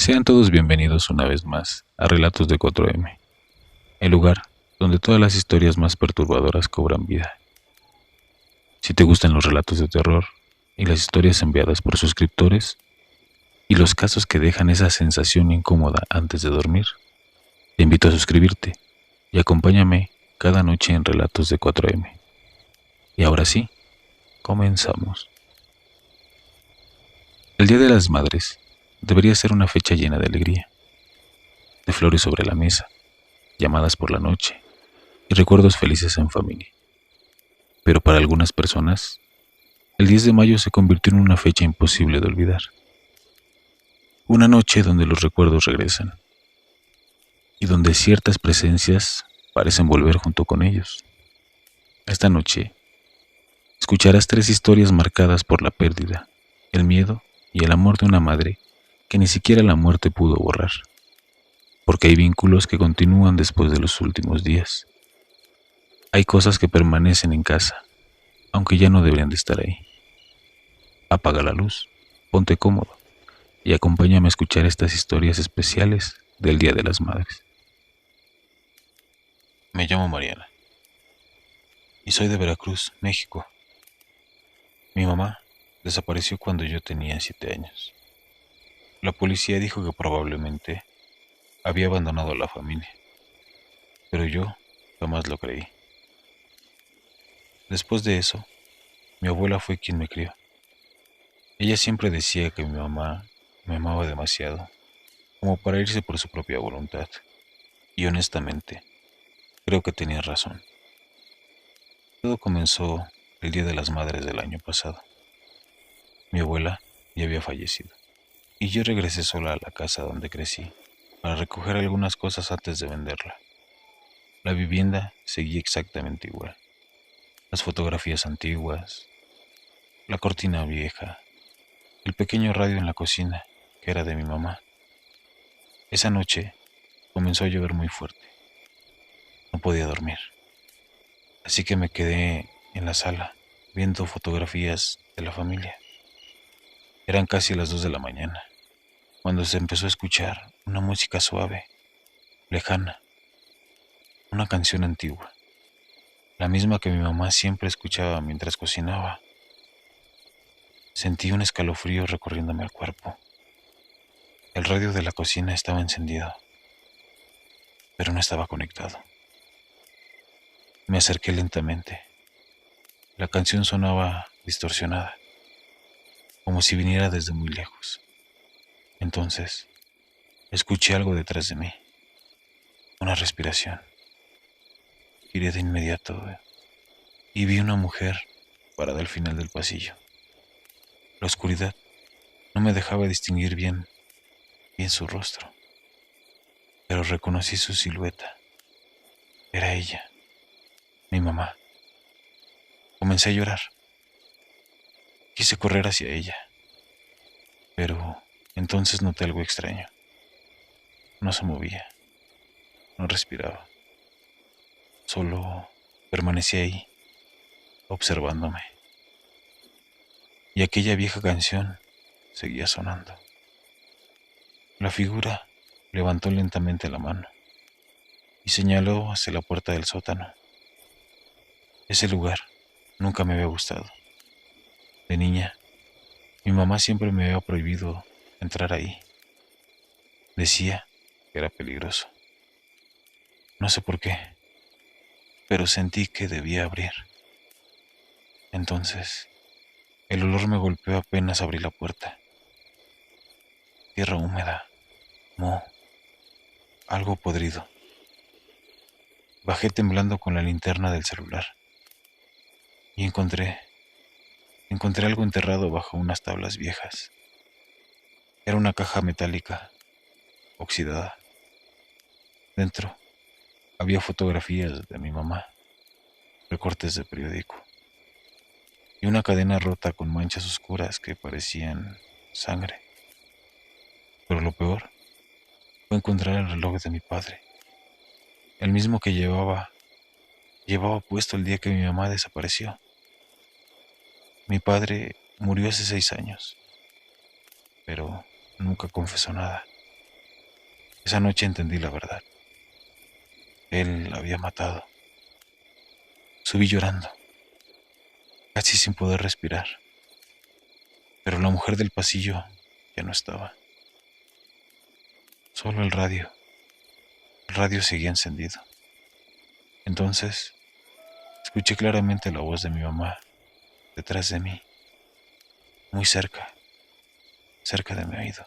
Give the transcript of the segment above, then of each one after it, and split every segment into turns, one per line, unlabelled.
Sean todos bienvenidos una vez más a Relatos de 4M, el lugar donde todas las historias más perturbadoras cobran vida. Si te gustan los relatos de terror y las historias enviadas por suscriptores y los casos que dejan esa sensación incómoda antes de dormir, te invito a suscribirte y acompáñame cada noche en Relatos de 4M. Y ahora sí, comenzamos. El Día de las Madres debería ser una fecha llena de alegría, de flores sobre la mesa, llamadas por la noche y recuerdos felices en familia. Pero para algunas personas, el 10 de mayo se convirtió en una fecha imposible de olvidar. Una noche donde los recuerdos regresan y donde ciertas presencias parecen volver junto con ellos. Esta noche escucharás tres historias marcadas por la pérdida, el miedo y el amor de una madre que ni siquiera la muerte pudo borrar, porque hay vínculos que continúan después de los últimos días. Hay cosas que permanecen en casa, aunque ya no deberían de estar ahí. Apaga la luz, ponte cómodo y acompáñame a escuchar estas historias especiales del Día de las Madres. Me llamo Mariana y soy de Veracruz, México. Mi mamá desapareció cuando yo tenía 7 años. La policía dijo que probablemente había abandonado a la familia, pero yo jamás lo creí. Después de eso, mi abuela fue quien me crió. Ella siempre decía que mi mamá me amaba demasiado, como para irse por su propia voluntad, y honestamente, creo que tenía razón. Todo comenzó el Día de las Madres del año pasado. Mi abuela ya había fallecido, y yo regresé sola a la casa donde crecí para recoger algunas cosas antes de venderla. La vivienda seguía exactamente igual. Las fotografías antiguas, la cortina vieja, el pequeño radio en la cocina, que era de mi mamá. Esa noche comenzó a llover muy fuerte. No podía dormir, así que me quedé en la sala viendo fotografías de la familia. Eran casi las 2 de la mañana, cuando se empezó a escuchar una música suave, lejana, una canción antigua, la misma que mi mamá siempre escuchaba mientras cocinaba. Sentí un escalofrío recorriéndome el cuerpo. El radio de la cocina estaba encendido, pero no estaba conectado. Me acerqué lentamente. La canción sonaba distorsionada, como si viniera desde muy lejos. Entonces, escuché algo detrás de mí, una respiración. Giré de inmediato y vi una mujer parada al final del pasillo. La oscuridad no me dejaba distinguir bien su rostro, pero reconocí su silueta. Era ella, mi mamá. Comencé a llorar. Quise correr hacia ella, pero entonces noté algo extraño. No se movía, no respiraba, solo permanecía ahí, observándome. Y aquella vieja canción seguía sonando. La figura levantó lentamente la mano y señaló hacia la puerta del sótano. Ese lugar nunca me había gustado. De niña, mi mamá siempre me había prohibido entrar ahí. Decía que era peligroso. No sé por qué, pero sentí que debía abrir. Entonces, el olor me golpeó apenas abrí la puerta. Tierra húmeda, moho, algo podrido. Bajé temblando con la linterna del celular y encontré algo enterrado bajo unas tablas viejas. Era una caja metálica, oxidada. Dentro había fotografías de mi mamá, recortes de periódico y una cadena rota con manchas oscuras que parecían sangre. Pero lo peor fue encontrar el reloj de mi padre, el mismo que llevaba puesto el día que mi mamá desapareció. Mi padre murió hace 6 años, pero nunca confesó nada. Esa noche entendí la verdad. Él la había matado. Subí llorando, casi sin poder respirar, pero la mujer del pasillo ya no estaba. Solo el radio. El radio seguía encendido. Entonces, escuché claramente la voz de mi mamá detrás de mí, muy cerca, cerca de mi oído.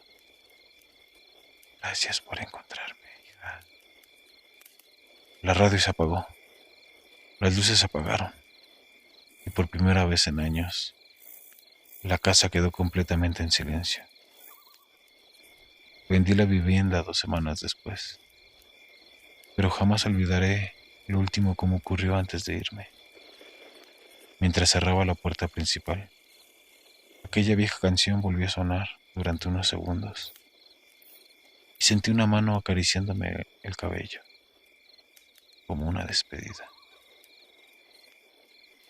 Gracias por encontrarme, hija. La radio se apagó, las luces se apagaron y por primera vez en años, la casa quedó completamente en silencio. Vendí la vivienda 2 semanas después, pero jamás olvidaré lo último como ocurrió antes de irme. Mientras cerraba la puerta principal, aquella vieja canción volvió a sonar durante unos segundos y sentí una mano acariciándome el cabello, como una despedida.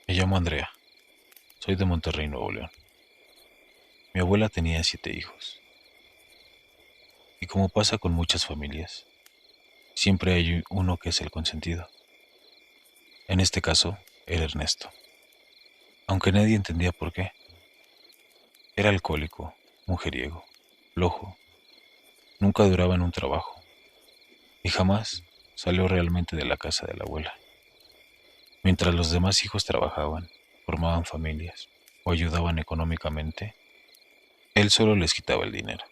Me llamo Andrea, soy de Monterrey, Nuevo León. Mi abuela tenía 7 hijos, y como pasa con muchas familias, siempre hay uno que es el consentido. En este caso, era Ernesto, aunque nadie entendía por qué. Era alcohólico, mujeriego, flojo, nunca duraba en un trabajo, y jamás salió realmente de la casa de la abuela. Mientras los demás hijos trabajaban, formaban familias o ayudaban económicamente, él solo les quitaba el dinero.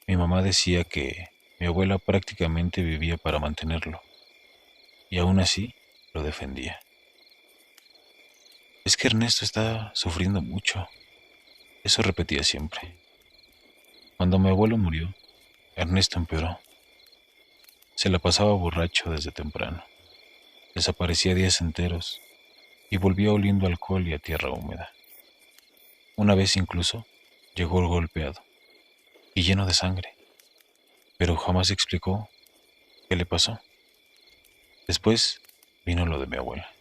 Mi mamá decía que mi abuela prácticamente vivía para mantenerlo, y aún así lo defendía. Es que Ernesto está sufriendo mucho, eso repetía siempre. Cuando mi abuelo murió, Ernesto empeoró. Se la pasaba borracho desde temprano, desaparecía días enteros y volvía oliendo a alcohol y a tierra húmeda. Una vez incluso llegó golpeado y lleno de sangre, pero jamás explicó qué le pasó. Después vino lo de mi abuela.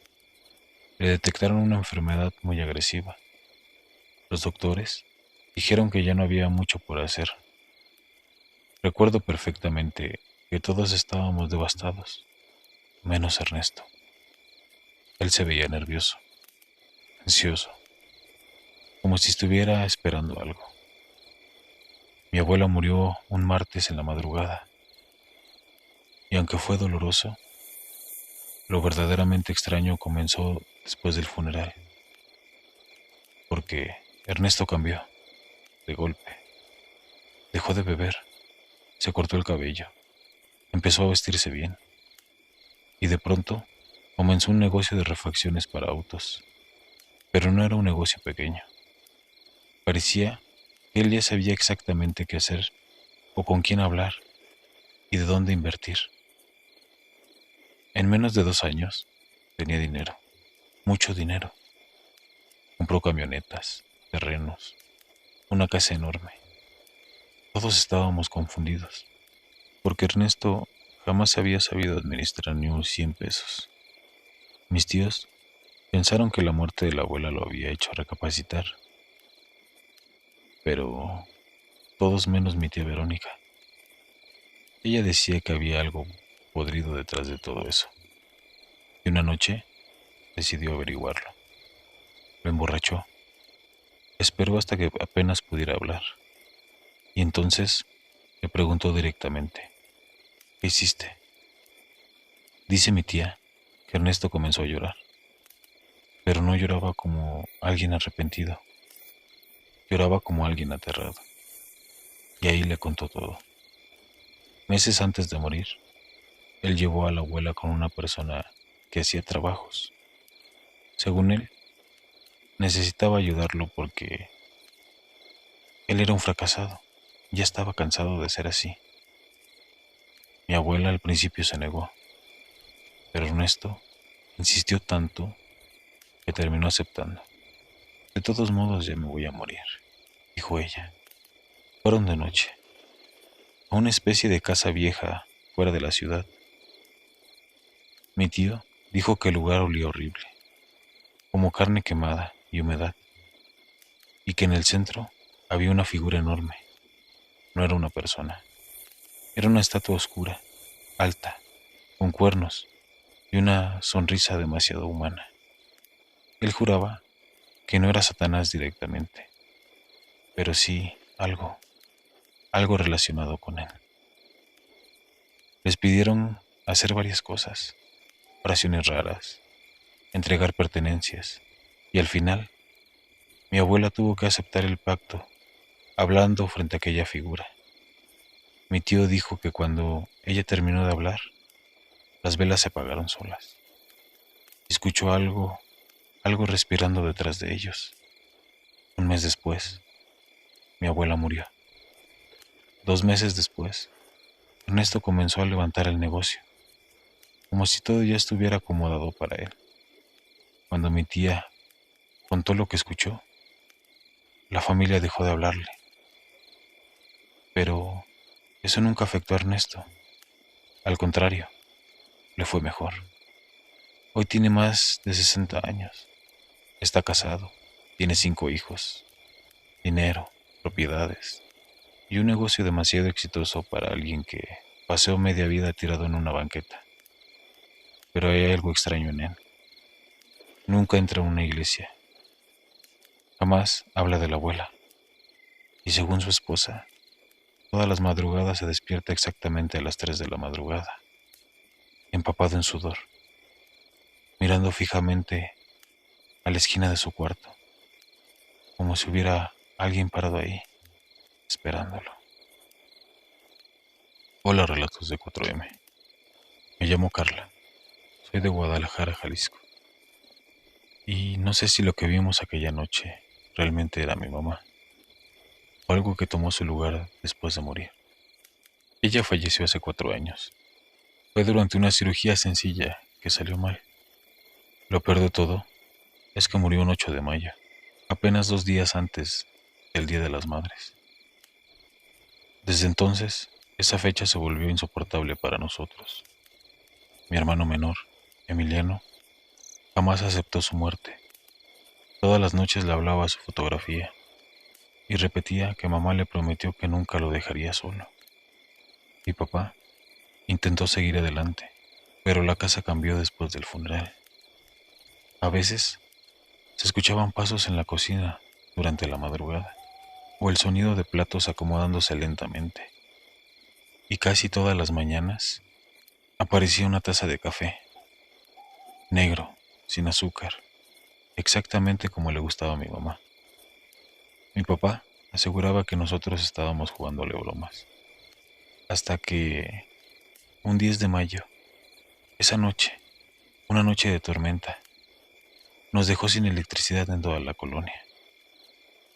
Le detectaron una enfermedad muy agresiva. Los doctores dijeron que ya no había mucho por hacer. Recuerdo perfectamente que todos estábamos devastados, menos Ernesto. Él se veía nervioso, ansioso, como si estuviera esperando algo. Mi abuela murió un martes en la madrugada, y aunque fue doloroso, lo verdaderamente extraño comenzó después del funeral, porque Ernesto cambió, de golpe. Dejó de beber, se cortó el cabello, empezó a vestirse bien, y de pronto comenzó un negocio de refacciones para autos. Pero no era un negocio pequeño. Parecía que él ya sabía exactamente qué hacer o con quién hablar y de dónde invertir. En menos de 2 años tenía dinero, mucho dinero. Compró camionetas, terrenos, una casa enorme. Todos estábamos confundidos, porque Ernesto jamás había sabido administrar ni un 100 pesos. Mis tíos pensaron que la muerte de la abuela lo había hecho recapacitar, pero todos menos mi tía Verónica. Ella decía que había algo podrido detrás de todo eso, y una noche decidió averiguarlo. Lo emborrachó, esperó hasta que apenas pudiera hablar, y entonces le preguntó directamente, ¿qué hiciste? Dice mi tía que Ernesto comenzó a llorar, pero no lloraba como alguien arrepentido, lloraba como alguien aterrado, y ahí le contó todo. Meses antes de morir, él llevó a la abuela con una persona que hacía trabajos. Según él, necesitaba ayudarlo porque él era un fracasado, ya estaba cansado de ser así. Mi abuela al principio se negó, pero Ernesto insistió tanto que terminó aceptando. De todos modos ya me voy a morir, dijo ella. Fueron de noche, a una especie de casa vieja fuera de la ciudad. Mi tío dijo que el lugar olía horrible, como carne quemada y humedad, y que en el centro había una figura enorme. No era una persona, Era una estatua oscura, alta, con cuernos y una sonrisa demasiado humana. Él juraba que no era Satanás directamente, pero sí algo relacionado con él. Les pidieron hacer varias cosas, oraciones raras, entregar pertenencias, y al final mi abuela tuvo que aceptar el pacto, hablando frente a aquella figura. Mi tío dijo que cuando ella terminó de hablar, las velas se apagaron solas. Escuchó algo respirando detrás de ellos. Un mes después, mi abuela murió. 2 meses después, Ernesto comenzó a levantar el negocio, como si todo ya estuviera acomodado para él. Cuando mi tía contó lo que escuchó, la familia dejó de hablarle, pero eso nunca afectó a Ernesto. Al contrario, le fue mejor. Hoy tiene más de 60 años, está casado, tiene 5 hijos, dinero, propiedades y un negocio demasiado exitoso para alguien que paseó media vida tirado en una banqueta. Pero hay algo extraño en él. Nunca entra a una iglesia, jamás habla de la abuela, y según su esposa, todas las madrugadas se despierta exactamente a las 3 de la madrugada, empapado en sudor, mirando fijamente a la esquina de su cuarto, como si hubiera alguien parado ahí, esperándolo. Hola, relatos de 4M. Me llamo Carla, soy de Guadalajara, Jalisco, y no sé si lo que vimos aquella noche realmente era mi mamá, o algo que tomó su lugar después de morir. Ella falleció hace 4 años. Fue durante una cirugía sencilla que salió mal. Lo peor de todo es que murió un 8 de mayo, apenas 2 días antes del Día de las Madres. Desde entonces, esa fecha se volvió insoportable para nosotros. Mi hermano menor, Emiliano, jamás aceptó su muerte. Todas las noches le hablaba a su fotografía y repetía que mamá le prometió que nunca lo dejaría solo. Mi papá intentó seguir adelante, pero la casa cambió después del funeral. A veces se escuchaban pasos en la cocina durante la madrugada, o el sonido de platos acomodándose lentamente, y casi todas las mañanas aparecía una taza de café, negro, sin azúcar, exactamente como le gustaba a mi mamá. Mi papá aseguraba que nosotros estábamos jugándole bromas, hasta que un 10 de mayo, esa noche, una noche de tormenta, nos dejó sin electricidad en toda la colonia.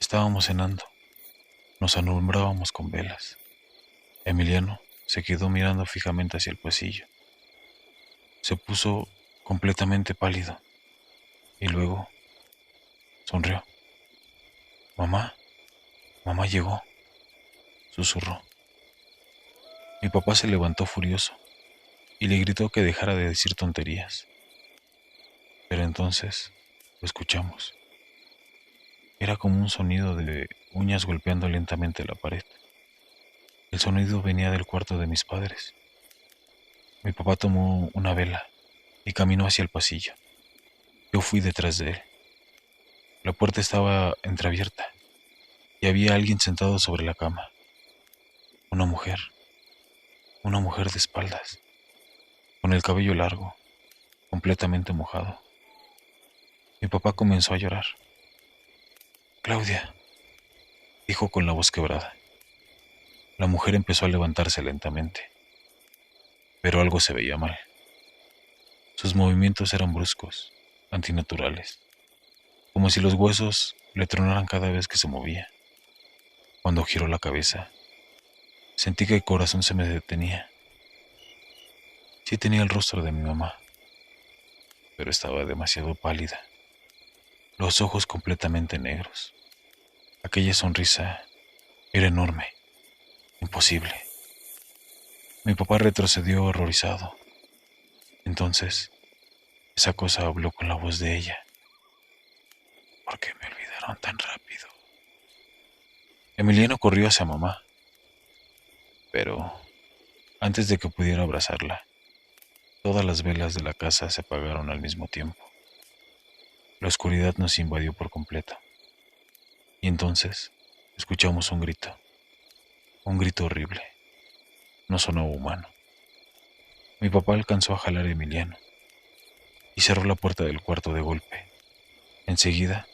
Estábamos cenando, nos alumbrábamos con velas. Emiliano se quedó mirando fijamente hacia el pasillo. Se puso completamente pálido y luego sonrió. Mamá, mamá llegó, susurró. Mi papá se levantó furioso y le gritó que dejara de decir tonterías. Pero entonces lo escuchamos. Era como un sonido de uñas golpeando lentamente la pared. El sonido venía del cuarto de mis padres. Mi papá tomó una vela y caminó hacia el pasillo. Yo fui detrás de él. La puerta estaba entreabierta y había alguien sentado sobre la cama. Una mujer, una mujer de espaldas, con el cabello largo, completamente mojado. Mi papá comenzó a llorar. Claudia, dijo con la voz quebrada. La mujer empezó a levantarse lentamente, pero algo se veía mal. Sus movimientos eran bruscos, antinaturales, como si los huesos le tronaran cada vez que se movía. Cuando giró la cabeza, sentí que el corazón se me detenía. Sí tenía el rostro de mi mamá, pero estaba demasiado pálida, los ojos completamente negros. Aquella sonrisa era enorme, imposible. Mi papá retrocedió horrorizado. Entonces, esa cosa habló con la voz de ella. ¿Por qué me olvidaron tan rápido? Emiliano corrió hacia mamá, pero Antes de que pudiera abrazarla, todas las velas de la casa se apagaron al mismo tiempo. La oscuridad nos invadió por completo. Y entonces escuchamos un grito horrible. No sonaba humano. Mi papá alcanzó a jalar a Emiliano y cerró la puerta del cuarto de golpe. Enseguida,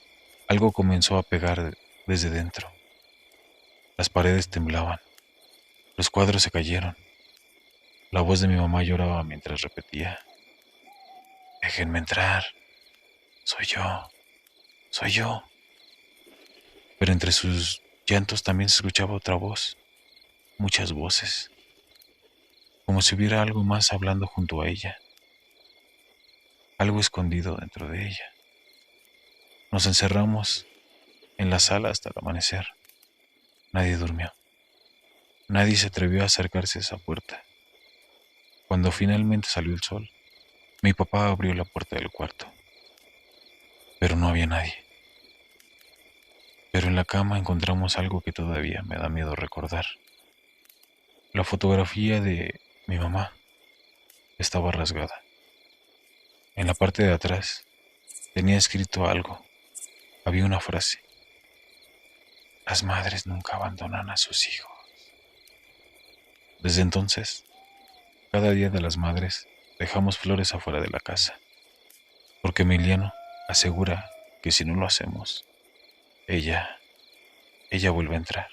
algo comenzó a pegar desde dentro. Las paredes temblaban, los cuadros se cayeron. La voz de mi mamá lloraba mientras repetía: déjenme entrar, soy yo, soy yo. Pero entre sus llantos también se escuchaba otra voz, muchas voces, como si hubiera algo más hablando junto a ella, algo escondido dentro de ella. Nos encerramos en la sala hasta el amanecer. Nadie durmió. Nadie se atrevió a acercarse a esa puerta. Cuando finalmente salió el sol, mi papá abrió la puerta del cuarto, pero no había nadie. Pero en la cama encontramos algo que todavía me da miedo recordar. La fotografía de mi mamá estaba rasgada. En la parte de atrás tenía escrito algo. Había una frase: las madres nunca abandonan a sus hijos. Desde entonces, cada día de las madres dejamos flores afuera de la casa, porque Emiliano asegura que si no lo hacemos, ella, ella vuelve a entrar.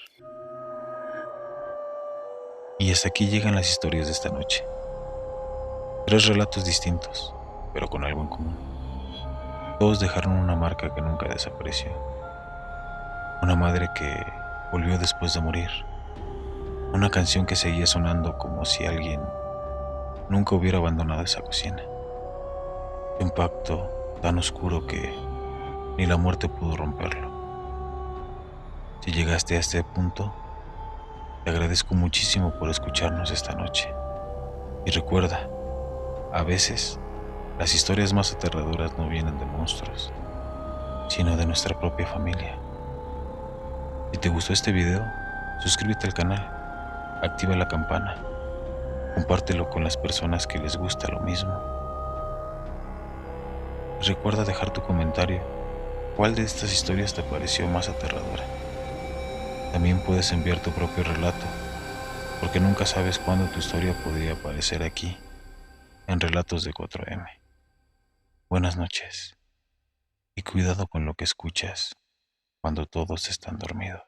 Y hasta aquí llegan las historias de esta noche. 3 relatos distintos, pero con algo en común. Todos dejaron una marca que nunca desapareció. Una madre que volvió después de morir. Una canción que seguía sonando como si alguien nunca hubiera abandonado esa cocina. Un pacto tan oscuro que ni la muerte pudo romperlo. Si llegaste a este punto, te agradezco muchísimo por escucharnos esta noche. Y recuerda, a veces las historias más aterradoras no vienen de monstruos, sino de nuestra propia familia. Si te gustó este video, suscríbete al canal, activa la campana, compártelo con las personas que les gusta lo mismo. Y recuerda dejar tu comentario. ¿Cuál de estas historias te pareció más aterradora? También puedes enviar tu propio relato, porque nunca sabes cuándo tu historia podría aparecer aquí, en Relatos de 4M. Buenas noches, y cuidado con lo que escuchas cuando todos están dormidos.